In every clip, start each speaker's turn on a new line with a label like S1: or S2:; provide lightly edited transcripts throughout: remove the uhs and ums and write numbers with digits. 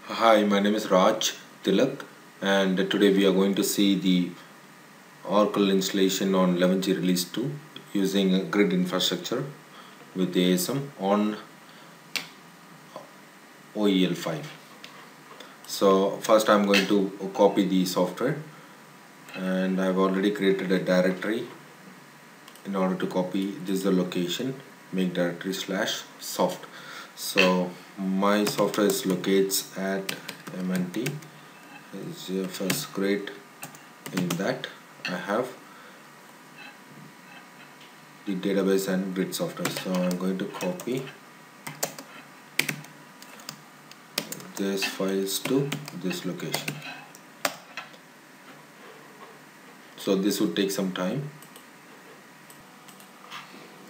S1: Hi, my name is Raj Tilak, and today we are going to see the Oracle installation on 11G release 2 using a grid infrastructure with ASM on OEL5. So first I'm going to copy the software, and I've already created a directory. In order to copy, this is the location, make directory / soft. So my software is locates at MNT first grade. In that I have the database and grid software, so I'm going to copy this files to this location. So this would take some time.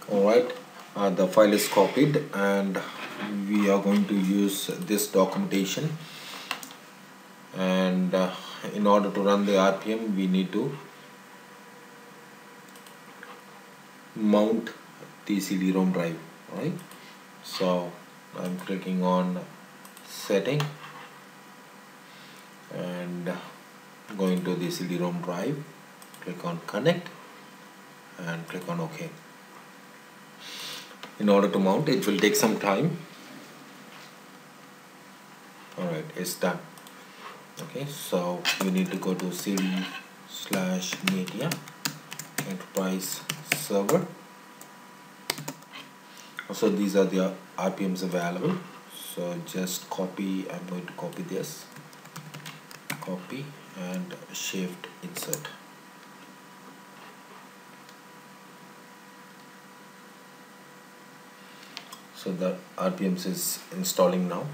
S1: Alright, the file is copied and we are going to use this documentation, and in order to run the RPM we need to mount the CD-ROM drive. Right, so I'm clicking on setting and going to the CD-ROM drive, click on connect and click on OK. In order to mount, it will take some time. Alright, it's done. Okay, so we need to go to cd/media enterprise server. So these are the RPMs available, so just copy. I'm going to copy this, copy and shift insert. So the RPMs is installing now.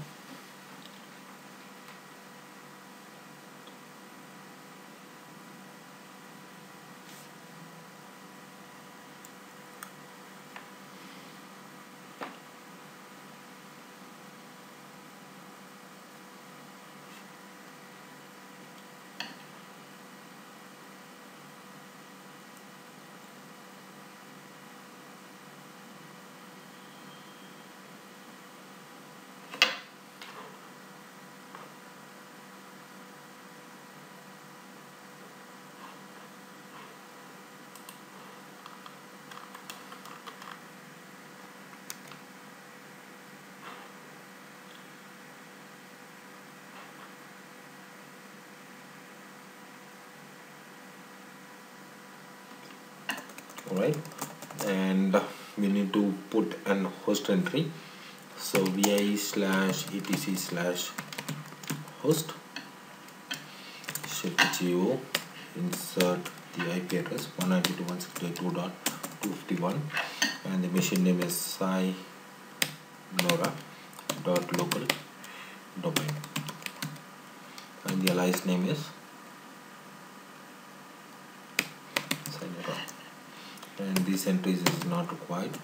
S1: Alright, and we need to put an host entry, so vi/etc/host, shift geo, insert the IP address 192.168.2.251 and the machine name is Sainora.local domain and the alias name is Sainora, and these entries is not required.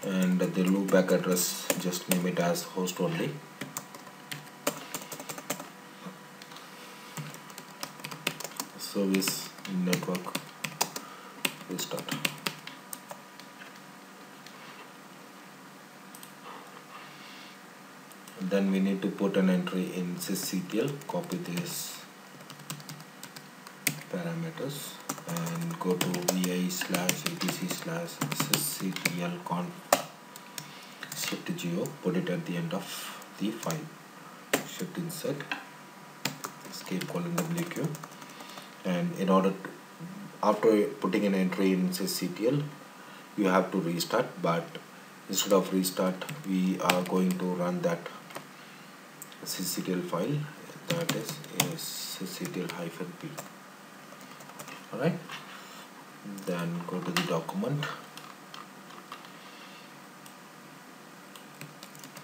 S1: And the loopback address, just name it as host only. Service network restart. Then we need to put an entry in sysctl, copy this parameters and go to vi/etc/sysctl-conf, shift geo, put it at the end of the file, shift insert, escape :wq, and in order to, after putting an entry in sysctl, you have to restart, but instead of restart we are going to run that sysctl file, that is sysctl-p. Alright, then go to the document,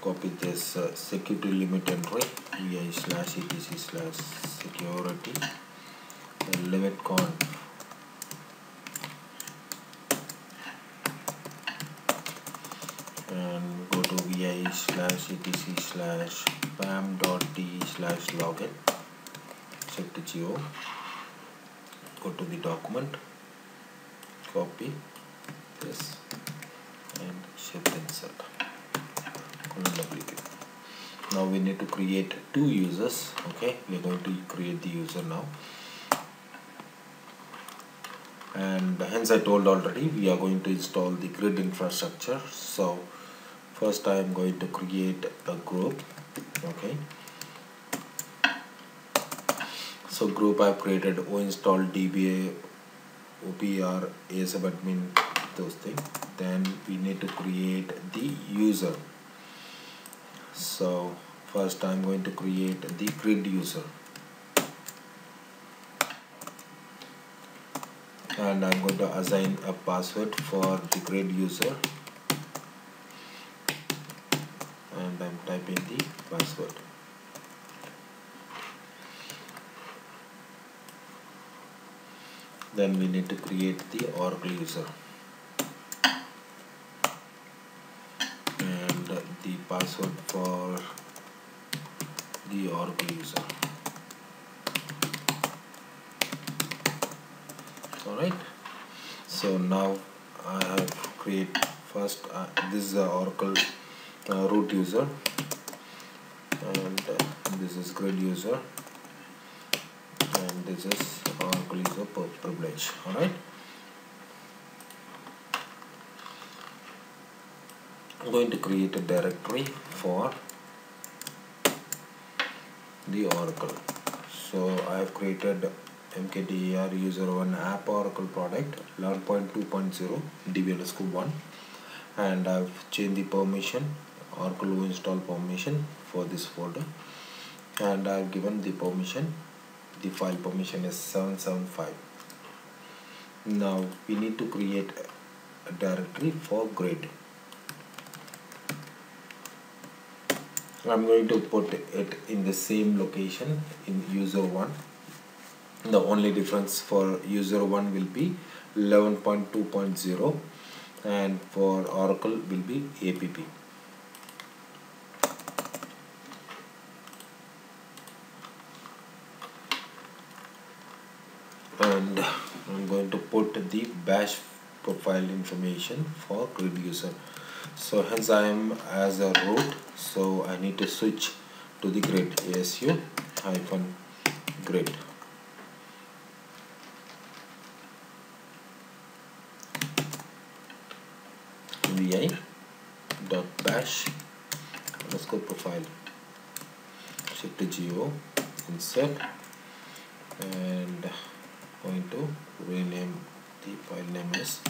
S1: copy this security limit entry, vi/etc/security limit conf, and go to vi/etc/pam.d/login, shift geo, go to the document, copy we need to create two users. Okay, we are going to create the user now, and hence I told already we are going to install the grid infrastructure. So first I am going to create a group. Okay, so group I've created o install dba opr asm admin, those things. Then we need to create the user. So first I'm going to create the grid user, and I'm going to assign a password for the grid user, and I'm typing the password. Then we need to create the Oracle user, and the password for the Oracle user. Alright, so now I have create first this is the Oracle root user, and this is grid user, and this is Oracle user privilege. Alright, I'm going to create a directory for the Oracle. So I have created mkdir user1 app Oracle product 11.2.0 db_1, and I've changed the permission Oracle install permission for this folder, and I've given the permission, the file permission is 775. Now we need to create a directory for grid. I'm going to put it in the same location in user1. The only difference for user1 will be 11.2.0, and for Oracle will be app. And I'm going to put the bash profile information for grid user. So hence I am as a root, so I need to switch to the grid, asu-grid. vi.bash underscore profile, shift to geo, insert, and going to rename the file name as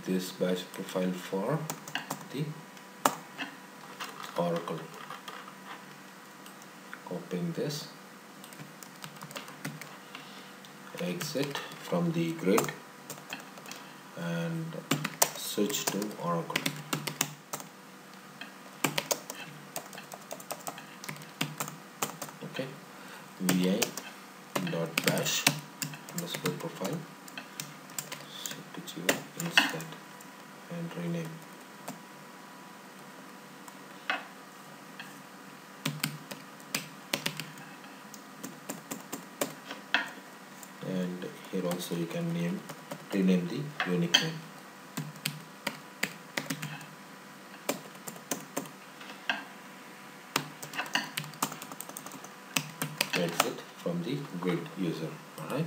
S1: this bash profile for the Oracle. Copying this, exit from the grid and switch to Oracle. Okay, vi.bash underscore profile, shift to geo, insert, and rename. And here also you can rename the unique name. Exit from the grid user. Alright.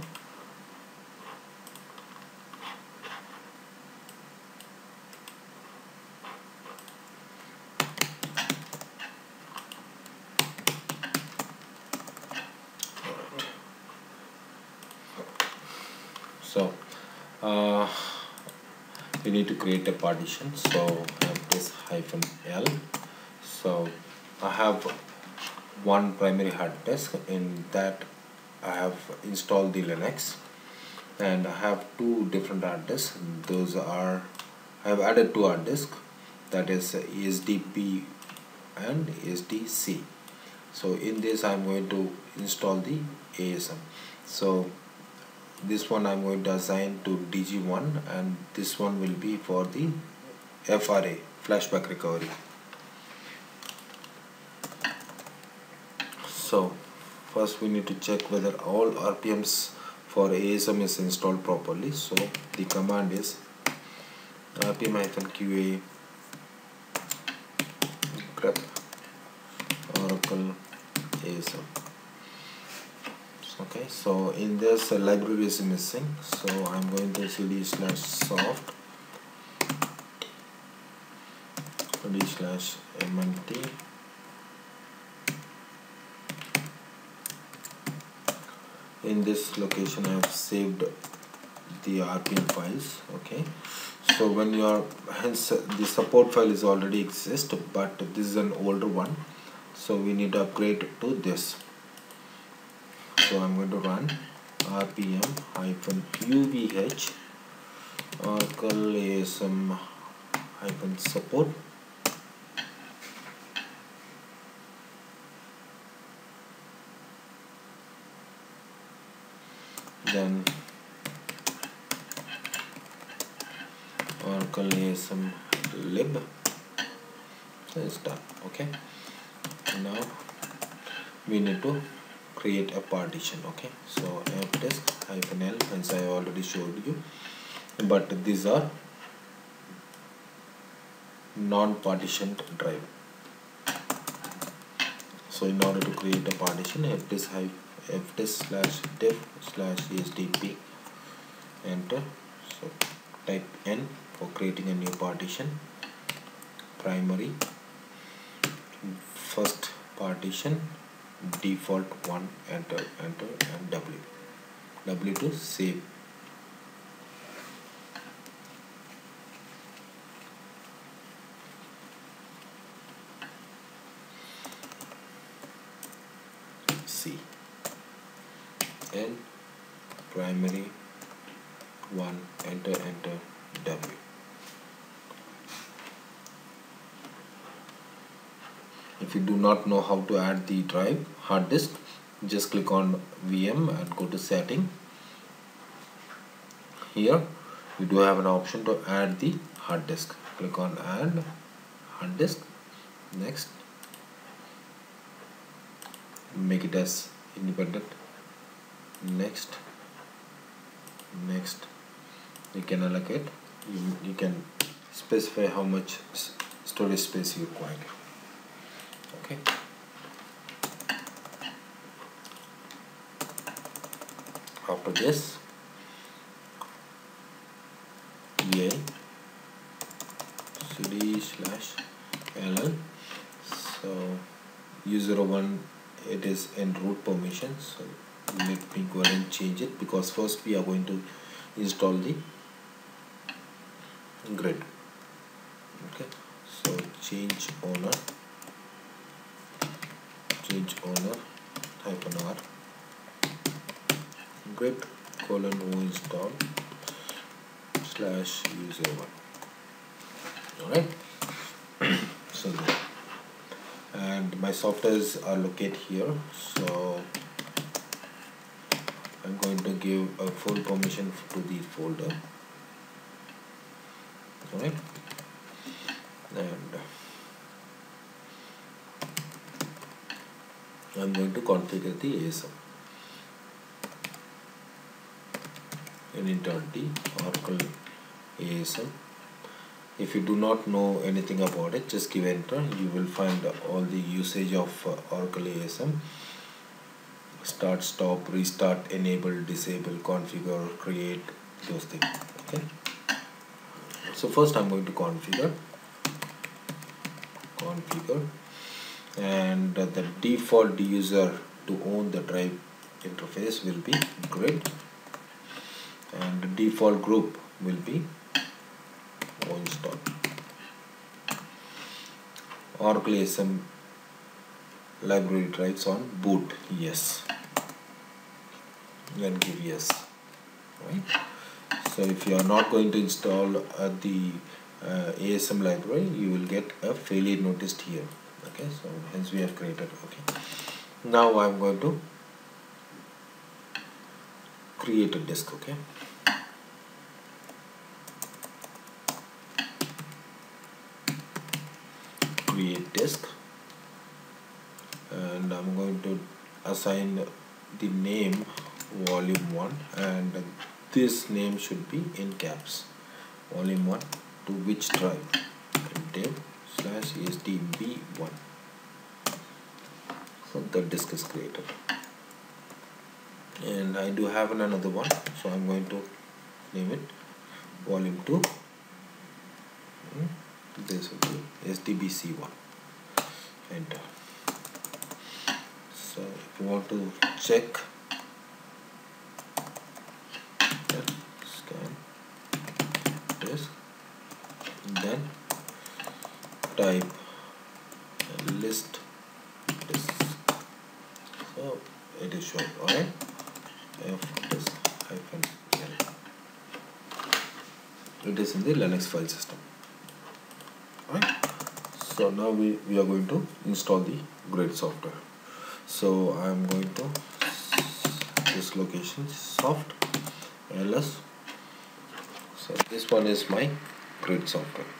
S1: So we need to create a partition, so I have this -l. So I have one primary hard disk, in that I have installed the Linux, and I have two different hard disks. Those are, I have added two hard disks, that is ESDB and ESDC. So in this I am going to install the ASM. So this one I am going to assign to DG1, and this one will be for the FRA, flashback recovery. So first we need to check whether all RPMs for ASM is installed properly. So the command is rpm-qa grep Oracle ASM. Okay, so in this library is missing, so I'm going to cd/soft d/mnt. In this location I have saved the RPM files. Okay, so when you are, hence the support file is already exist, but this is an older one, so we need to upgrade to this. So I'm going to run rpm-qvh Oracle ASM-support. Then Oracle ASM lib. So it's done. Okay, now we need to create a partition. Okay, so fdisk-l, hence I already showed you, but these are non-partitioned drive. So in order to create a partition, fdisk/diff/esdp, enter. So type n for creating a new partition. Primary, first partition, default 1, enter, and w to save. C n primary 1, enter, w. If you do not know how to add the drive hard disk, just click on VM and go to setting. Here you do have an option to add the hard disk. Click on add hard disk. Next, make it as independent. Next, you can allocate, you can specify how much storage space you require. Okay, after this va cd/ll. so u01, it is in root permission, so let me go ahead and change it, because first we are going to install the grid. Okay, so change owner -r grid :o install /u01. Alright, so and my softwares are located here, so I'm going to give a full permission to the folder. Alright, and I'm going to configure the ASM and enter the Oracle ASM. If you do not know anything about it, just give enter. You will find all the usage of Oracle ASM: start, stop, restart, enable, disable, configure, create, those things. Okay, so first I'm going to configure, and the default user to own the drive interface will be grid, and the default group will be install. Oracle ASM library drives on boot, yes, and give yes. Right, so if you are not going to install the ASM library, you will get a failure noticed here. Okay, so hence we have created. Okay, now I'm going to create a disk. Okay, create disk, and I'm going to assign the name volume 1, and this name should be in caps. Volume 1 to which drive? /sdb1. So the disk is created, and I do have another one, so I'm going to name it volume 2. This will be SDBC1. Enter. So if you want to check, scan disk, then type list disk. So it is showing, alright, f disk -l. It is in the Linux file system. Alright. So now we are going to install the grid software. So I am going to this location soft ls. So this one is my grid software.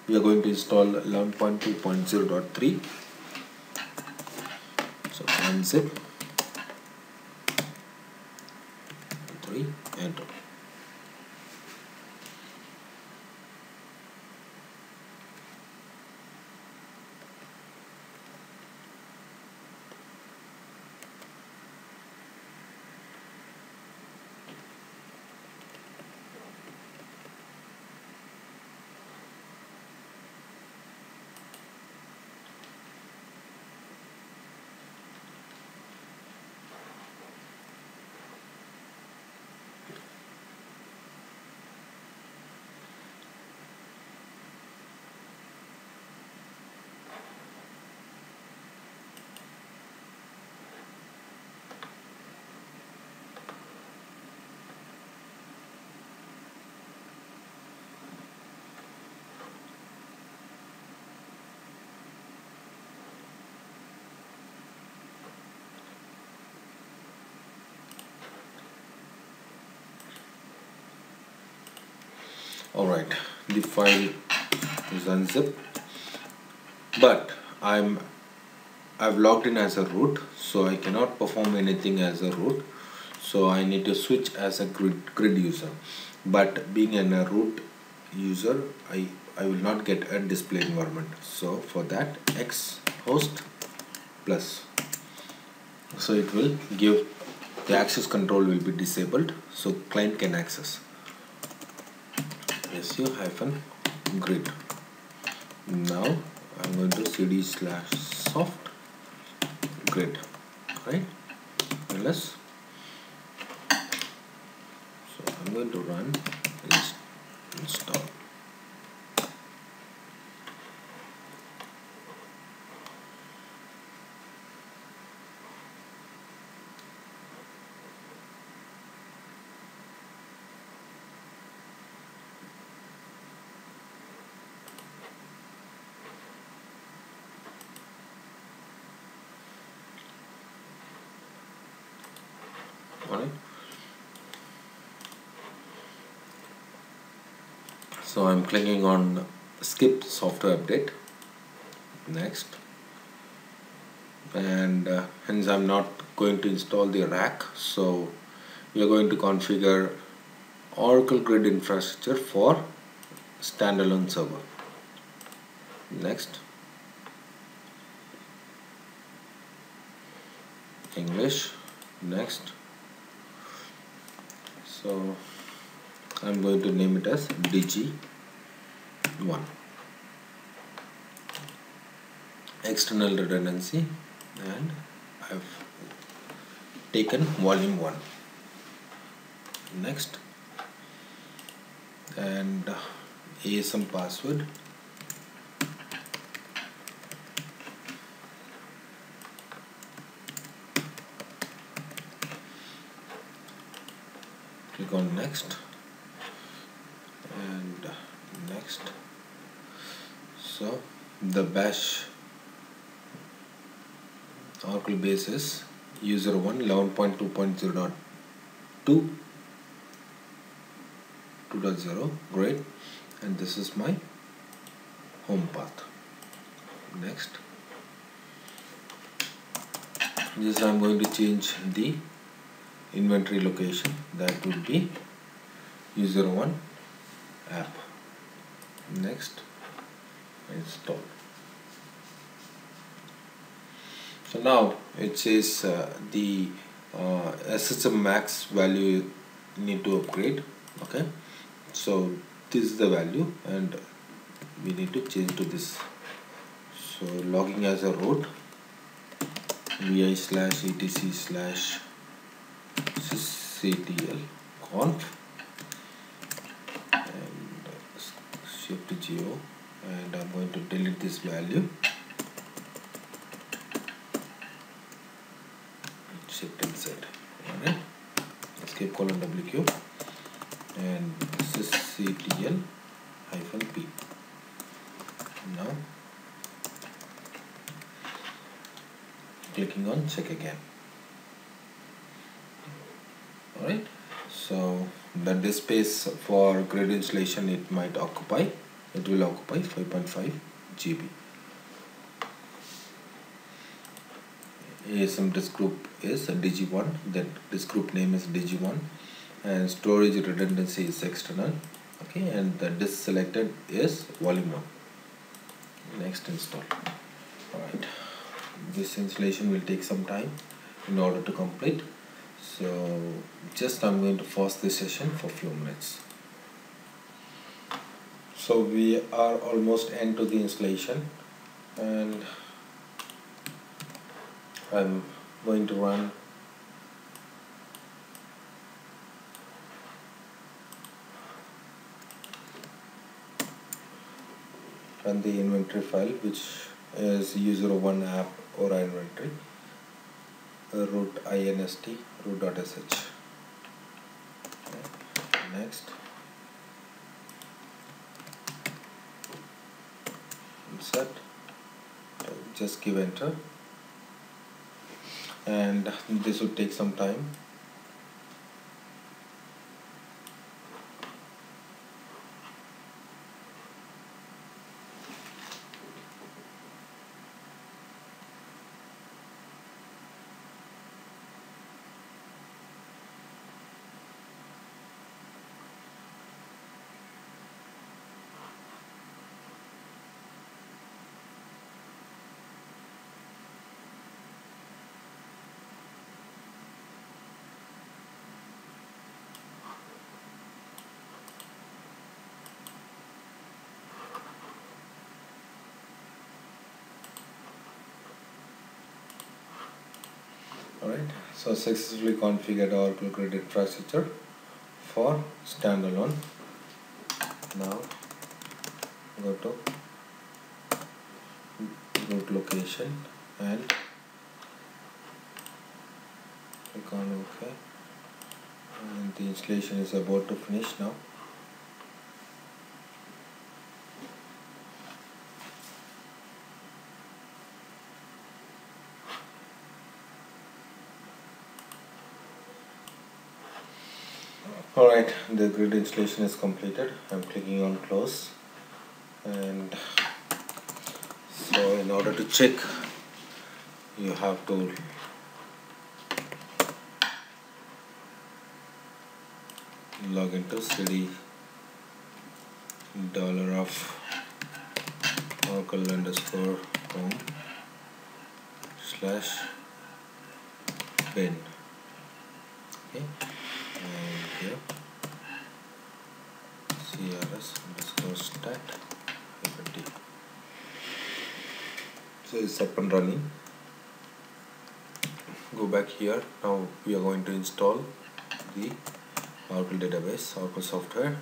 S1: We are going to install 11.2.0.3. So unzip 3, enter. Alright, the file is unzipped, but I've logged in as a root, so I cannot perform anything as a root, so I need to switch as a grid user. But being a root user, I will not get a display environment, so for that x host plus, so it will give the access control will be disabled, so client can access su-grid. Now I'm going to cd/soft grid, right? ls. So I'm going to run install. Alright. So I'm clicking on skip software update. Next. And hence I'm not going to install the rack. So we are going to configure Oracle Grid infrastructure for standalone server. Next. English. Next. So I'm going to name it as DG1. External redundancy, and I've taken volume 1. Next, and ASM password. Click on next and next. So the bash Oracle base is user 1 11.2.0.2.0. Great, and this is my home path. Next, Just I'm going to change the inventory location. That would be user1 app. Next, install. So now it says the SSM max value need to upgrade. Okay, so this is the value and we need to change to this. So logging as a root vi/etc/sysctl conf and shift geo, and I'm going to delete this value, shift and Z. Alright, escape colon wq and sysctl -p. Now clicking on check again. Alright, so the disk space for grid installation it will occupy 5.5 GB. ASM disk group is dg1, then disk group name is dg1, and storage redundancy is external. Okay, and the disk selected is volume 1. Next, install. Alright, this installation will take some time in order to complete, so just I'm going to pause this session for a few minutes. So we are almost end to the installation, and I'm going to run the inventory file, which is user1 app or inventory root inst root.sh. Next, insert, just give enter, and this would take some time. Alright, so successfully configured Oracle Grid infrastructure for standalone. Now go to root location and click on OK, and the installation is about to finish now. Alright, the grid installation is completed. I'm clicking on close, and so in order to check, you have to log into cd $home/bin. Okay, and here crs_stat-d. So it's up and running. Go back here. Now we are going to install the Oracle database, Oracle software.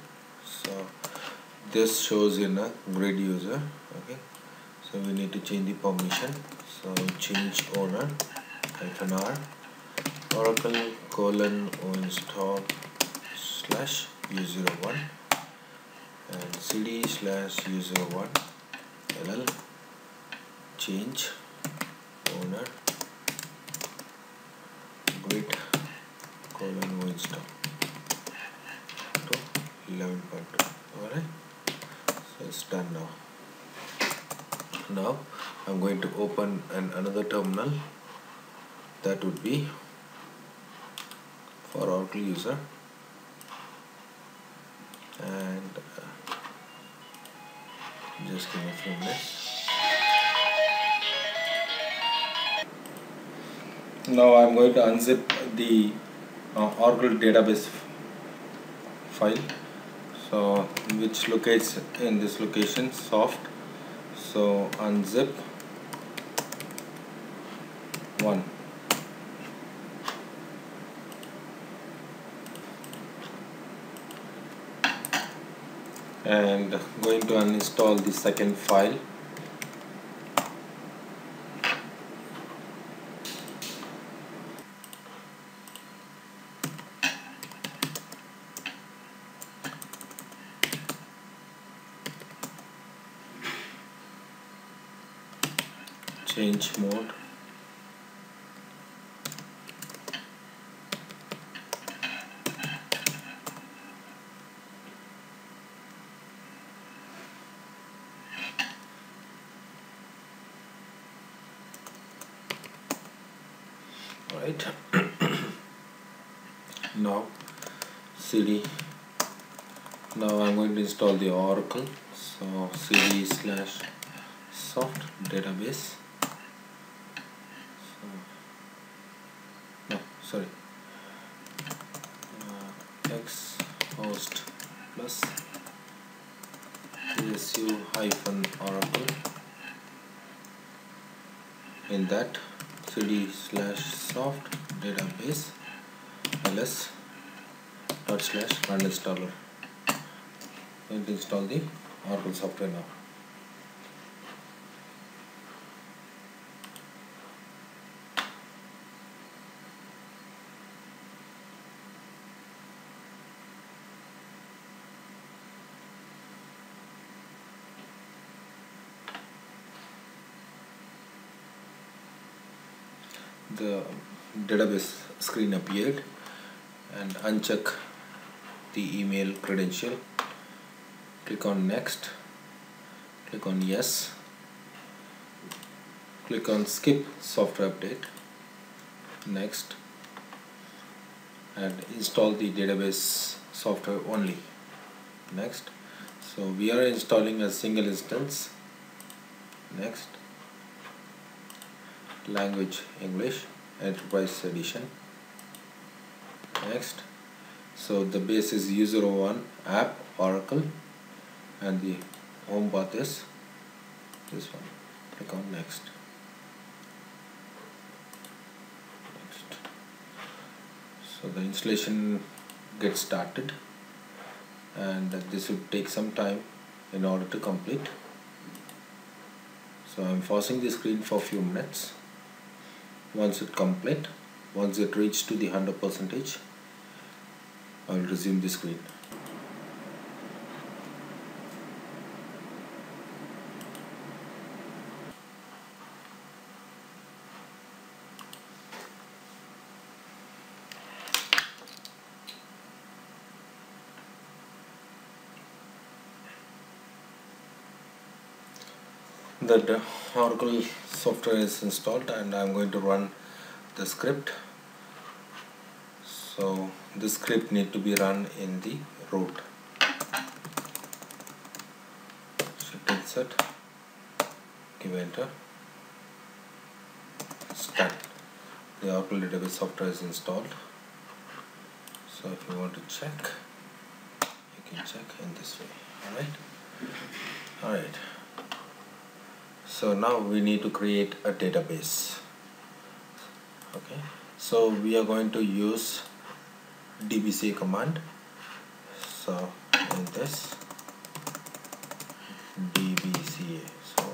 S1: So this shows in a grid user. Okay, so we need to change the permission. So change owner -r Oracle :user1 and cd/user1 ll change owner grid :install to 11.2. Alright, so it's done now. Now I'm going to open another terminal that would be for Oracle user, and just give me a few minutes. Now I'm going to unzip the Oracle database file, so which locates in this location soft. So unzip 1. And going to uninstall the second file. Change mode. Right. Now cd. Now I'm going to install the Oracle. So cd/soft database. X host plus ASU-Oracle. In that cd/soft database ls./run installer. Going to install the Oracle software now. The database screen appeared, and uncheck the email credential. Click on next, click on yes, click on skip software update, next, and install the database software only, next. So we are installing a single instance, next. Language English, Enterprise Edition, next. So the base is U01 app Oracle, and the home path is this one. Click on next. So the installation gets started, and this will take some time in order to complete. So I'm pausing the screen for a few minutes. Once it reaches to the 100%, I will resume the screen. The Oracle software is installed, and I'm going to run the script. So the script need to be run in the root. Shift insert, give enter, start. The Oracle database software is installed. So if you want to check, you can check in this way. Alright. So now we need to create a database. Okay, so we are going to use dbca command. So in this dbca, so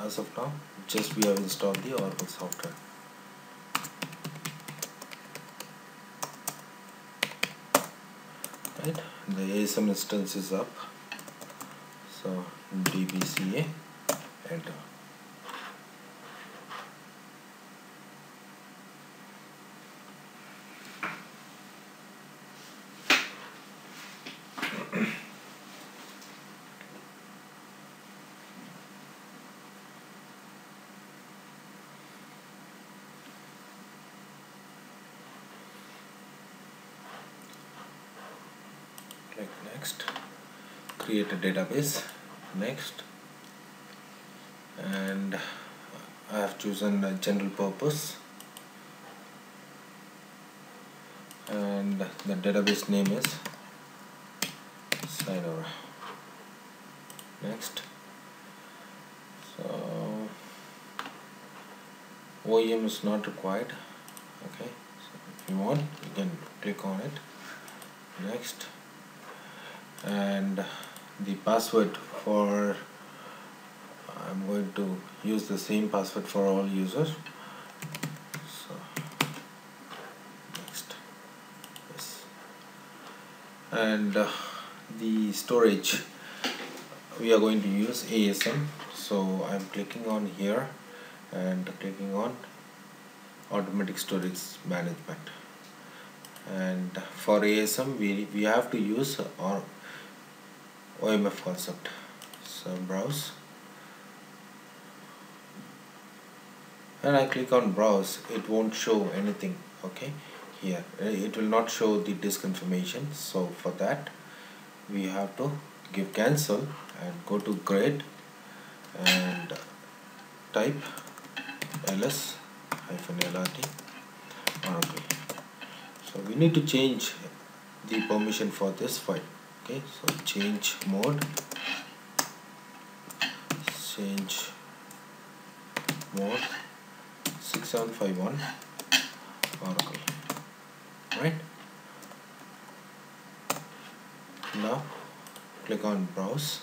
S1: as of now just we have installed the Oracle software. Right, the ASM instance is up. So dbca, enter. Click next. Create a database. Next. And I have chosen a general purpose, and the database name is Sainora. Next. So OEM is not required. Okay, so if you want, you can click on it. Next. And the password for, I'm going to use the same password for all users. So next. Yes. And the storage, we are going to use ASM. So I'm clicking on here and clicking on automatic storage management. And for ASM we have to use our OMF concept. So browse, and I click on browse, it won't show anything. Okay, here it will not show the disk information. So for that we have to give cancel and go to grid and type ls-lrt Oracle. So we need to change the permission for this file. Okay, so change mode, change mode 6751 Oracle. Right, now click on browse.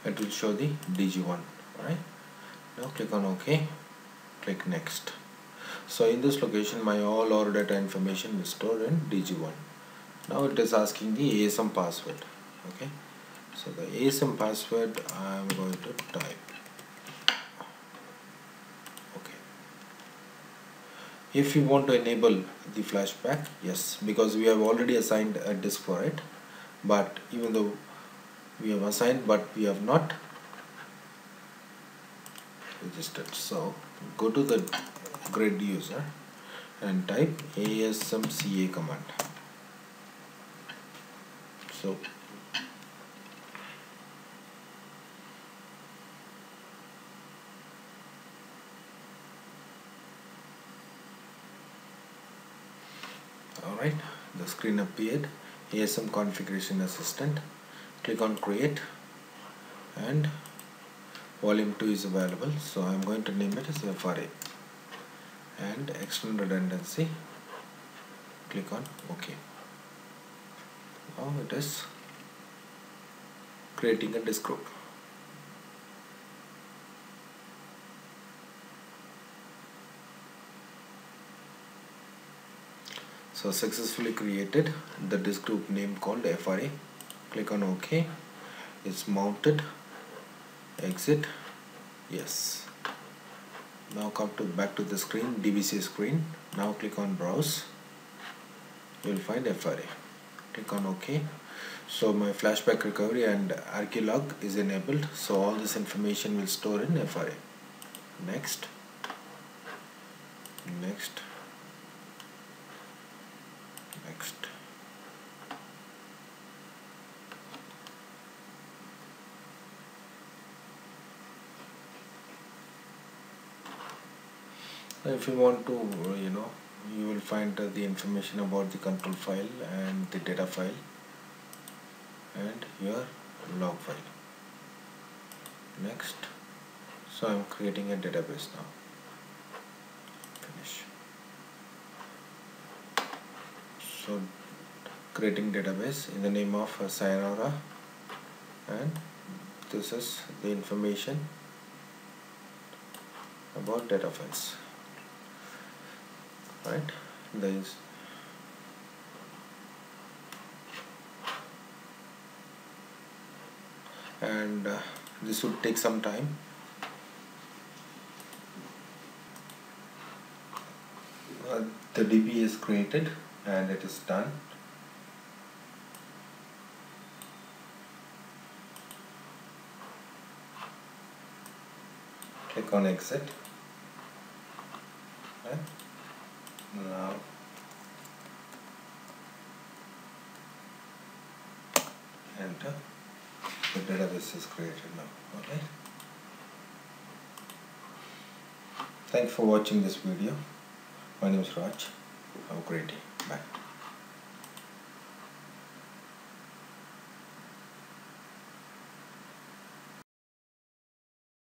S1: It will show the DG1. Right, now click on OK, click next. So in this location my all our data information is stored in DG1. Now it is asking the ASM password. Okay, so the ASM password I am going to type. Okay, if you want to enable the flashback, yes, because we have already assigned a disk for it, but even though we have assigned but we have not registered, so go to the grid user and type ASMCA command. So alright, the screen appeared, ASM configuration assistant. Click on create and volume 2 is available, so I'm going to name it as FRA. And external redundancy, click on OK. Now it is creating a disk group. So successfully created the disk group name called FRA. Click on OK. It's mounted. Exit. Yes. Now come to back to the screen, DBC screen. Now click on browse. You will find FRA. Click on OK. So my flashback recovery and archlog is enabled. So all this information will store in FRA. Next. Next. Next. If you want to, you will find the information about the control file and the data file and your log file. Next. So I am creating a database now. Finish. So creating database in the name of Sainora, and this is the information about data files. Right, there is and this would take some time. The DB is created and it is done. Click on exit. Right. Now enter. The database is created now. Okay. Thanks for watching this video. My name is Raj. Have a great day. Bye.